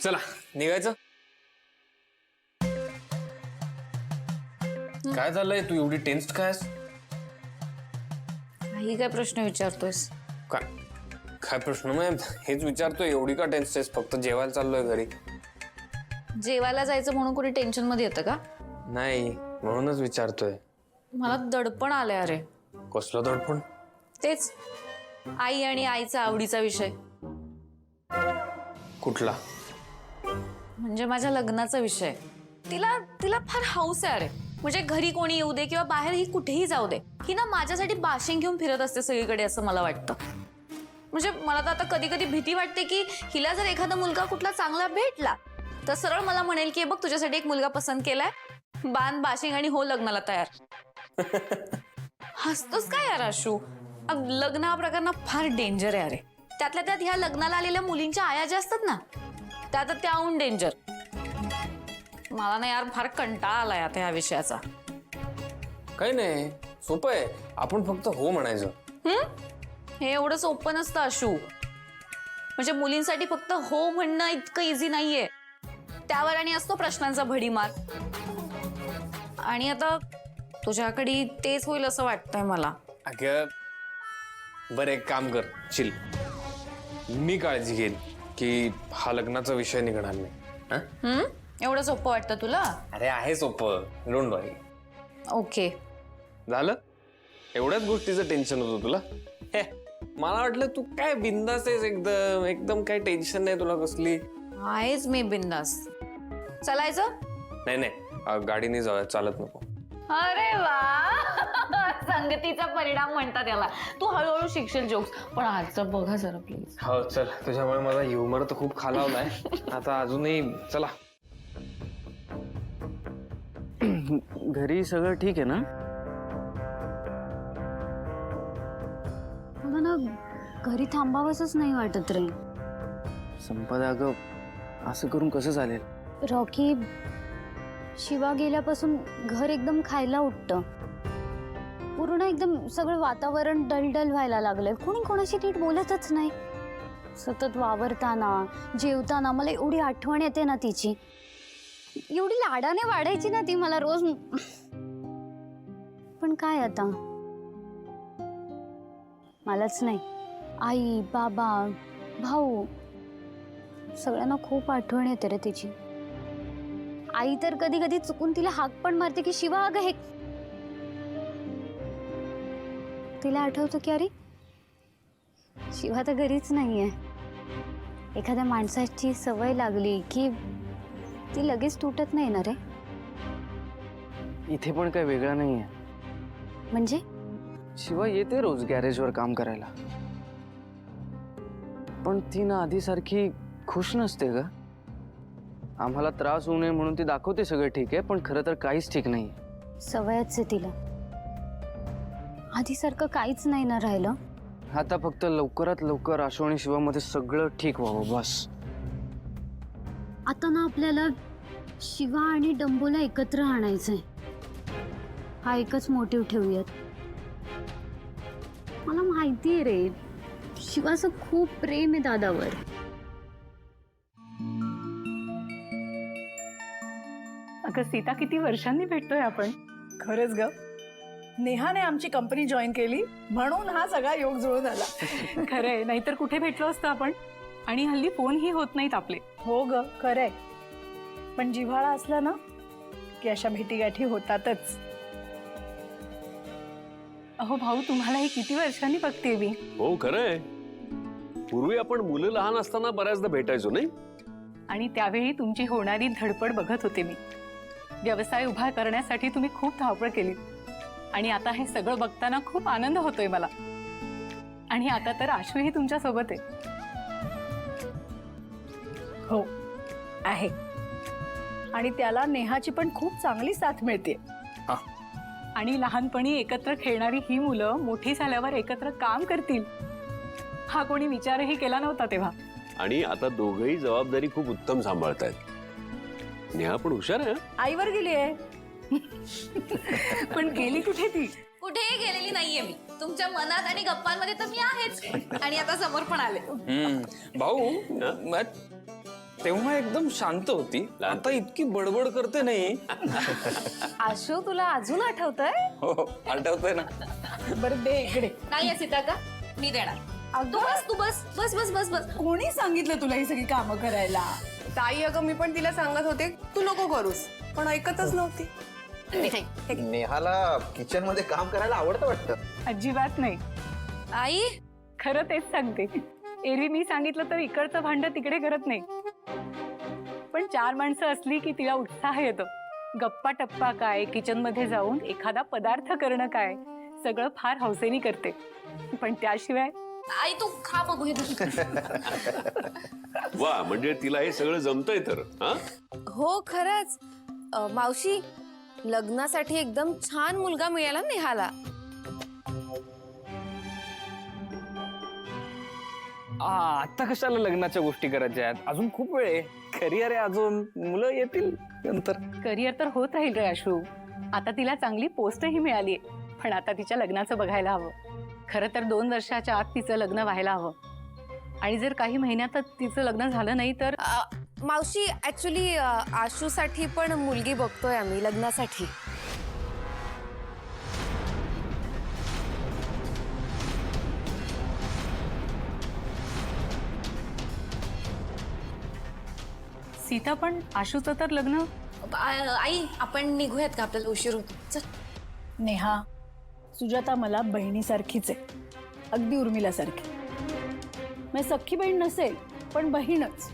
चला निघायचं. काय झालंय, तू एवढी टेन्स्ड काय आहेस? काही काय प्रश्न विचारतोयस? काय काय प्रश्न? मग हेच विचारतोय, एवढी का टेन्स्ड आहेस? फक्त जेवायला चाललोय घरी. जेवायला जायचं म्हणून कोणी टेन्शन मध्ये येतं का? नाही म्हणूनच विचारतोय. मला दडपण आलंय. अरे कसलं दडपण? तेच आई आणि आईचा आवडीचा विषय. कुठला? म्हणजे माझ्या लग्नाचा विषय. तिला तिला फार हौस आहे. अरे म्हणजे घरी कोणी येऊ दे किंवा बाहेर ही कुठेही जाऊ दे, ही ना माझ्यासाठी बाशिंग घेऊन फिरत असते सगळीकडे, असं मला वाटतं. म्हणजे मला तर आता कधी कधी भीती वाटते की हिला जर एखादा मुलगा कुठला चांगला भेटला तर सरळ मला म्हणेल की बघ तुझ्यासाठी एक मुलगा पसंत केलाय, बांध बाशिंग आणि हो लग्नाला तयार. हसतोस काय यार आशू? लग्न हा प्रकार ना फार डेंजर आहे. अरे त्यातल्या त्यात ह्या लग्नाला आलेल्या मुलींच्या आया ज्या असतात ना, त्या तर त्याहून डेंजर. मला ना यार फार कंटाळा आलाय आता ह्या विषयाचा. काही नाही, सोपं आहे. आपण फक्त हो म्हणायचं. हे एवढं सोपं नसतं आशू. म्हणजे मुलींसाठी फक्त हो म्हणणं इतकं इझी नाहीये. त्यावर आणि असतो प्रश्नांचा भडीमार. आणि आता तुझ्याकडे तेच होईल असं वाटतंय मला. अगं बरं, एक काम कर, चिल. मी काळजी घेईन की हा लग्नाचा विषय निघणार नाही. एवढं सोपं वाटतं तुला? अरे आहे सोपं, डोंट वरी. ओके झालं? एवढ्याच गोष्टीचं टेन्शन होतं तुला? हे मला वाटलं तू काय बिंदास आहेस, एकदम एकदम काय टेन्शन नाही तुला कसली. आहेच मी बिंदास. चलायचं? नाही नाही, गाडीने जाऊया, चालत नको. अरे वा, संगतीचा परिणाम म्हणतात याला. तू हळूहळू शिकशील जोक्स, पण आजचं बघा जरा प्लीज. हो चल, तुझ्यामुळे माझा ह्युमर तर खूप खालावलाय. आता अजूनही चला. घरी सगळं ठीक आहे ना? मला ना घरी थांबावंसच नाही वाटत रे. संपदा, अगं असं करून कसं चालेल? रॉकी, शिवा गेल्यापासून घर एकदम खायला उठतं. पूर्ण एकदम सगळं वातावरण डलडल व्हायला लागलंय. कोणी कोणाशी नीट बोलतच नाही. सतत वावरताना जेवताना मला एवढी आठवण येते ना तिची. एवढी लाडाने वाढायची ना ती मला रोज. पण काय आता, मलाच नाही, आई बाबा भाऊ सगळ्यांना खूप आठवण येते रे तिची. आई तर कधी कधी चुकून तिला हाक पण मारते की शिवा अगं हे. तिला आठवतं की अरे शिवा तर घरीच नाहीये. एखाद्या माणसाची सवय लागली की ती लगेच तुटत नाही ना रे. इथे पण काही वेगळं नाहीये. म्हणजे शिवा येते रोज गॅरेजवर काम करायला, पण ती ना आधीसारखी खुश नसते ग. आम्हाला त्रास होऊ नये म्हणून ती दाखवते सगळं ठीक आहे, पण खरं तर काहीच ठीक नाही. सवयच आहे तिला. आधीसारखं काहीच नाही ना राहिलं. आता फक्त लवकरात लवकर आशू आणि शिवामध्ये सगळं ठीक व्हावं बस. आता ना आपल्याला शिवा आणि डंबोला एकत्र आणायचंय. हा एकच मोटिव्ह ठेवूयात. मला माहितीये रे, शिवाचं खूप प्रेम आहे दादावर. अगं सीता, किती वर्षांनी भेटतोय आपण. खरंच ग, नेहाने आमची कंपनी जॉईन केली म्हणून हा सगळा योग जुळून आला. खरंय, नाहीतर कुठे भेटलो असतो आपण. आणि हल्ली फोनही होत नाहीत आपले. हो ग, खरंय. पण जिव्हाळा असला ना की अशा भेटीगाठी होतातच. अहो भाऊ, तुम्हालाही किती वर्षांनी बघते मी. हो खरंय. पूर्वी आपण मुलं लहान असताना बऱ्याचदा भेटायचो नाही? आणि त्यावेळी तुमची होणारी धडपड बघत होते मी. व्यवसाय उभा करण्यासाठी तुम्ही खूप धावपळ केली. आणि आता हे सगळं बघताना खूप आनंद होतोय मला. आणि आता तर आशूही तुमच्या सोबत आहे. हो आहे. आणि त्याला नेहाची पण खूप चांगली साथ मिळते. आणि लहानपणी एकत्र खेळणारी ही मुलं मोठी झाल्यावर एकत्र काम करतील, हा कोणी विचारही केला नव्हता तेव्हा. आणि आता दोघंही जबाबदारी खूप उत्तम सांभाळतायत. नेहा पण हुशार आहे. आईवर गेली आहे. पण गेली कुठे ती? कुठेही गेलेली नाहीये मी. तुमच्या मनात आणि गप्पांमध्ये तर मी आहेच. आणि आता समोर पण आले. भाऊ, तेव्हा एकदम शांत होती, आता इतकी बडबड करते नाही. आशू तुला अजून आठवतंय? हो आठवतंय ना. बरं दे इकडे. नाही सीता का मी देणार. तू बस बस बस बस बस. कोणी सांगितलं तुला ही सगळी कामं करायला? ताई अगं मी पण तिला सांगत होते तू नको करूस, पण ऐकतच नव्हती. नेहाला किचन मध्ये काम करायला आवडतं वाटतं. अजिबात नाही. आई खरं तेच सांगते. एरवी मी सांगितलं तर इकडचं भांड तिकडे करत नाही, पण 4 माणसं असली की तिला उत्साह येतो. गप्पा टप्पा काय, किचन मध्ये जाऊन एखादा पदार्थ करणं काय, सगळं फार हौसेने करते. पण त्याशिवाय आई तू खा बघू हे दूध. वा, म्हणजे तिला हे सगळं जमतंय तर. हा, हो खरंच. मावशी, लग्नासाठी एकदम छान मुलगा मिळाला नेहाला. आता कशाला लग्नाच्या गोष्टी करायच्या आहेत, अजून खूप वेळ आहे. करिअर आहे अजून, मुलं येतील नंतर. करिअर तर होत राहील रे आशू. आता तिला चांगली पोस्टही मिळाली, पण आता तिच्या लग्नाचं बघायला हवं. खरं तर 2 वर्षाच्या आत तिचं लग्न व्हायला हवं, आणि जर काही महिन्यातच तिचं लग्न झालं नाही तर मावशी ऍक्च्युली आशूसाठी पण मुलगी बघतोय आम्ही लग्नासाठी. सीता, पण आशूचं तर लग्न. आई आपण निघूयात का, आपल्याला उशीर होतो. चल. नेहा, सुजाता मला बहिणीसारखीच आहे, अगदी उर्मिलासारखी. म्हणजे सख्खी बहीण नसेल पण बहीणच.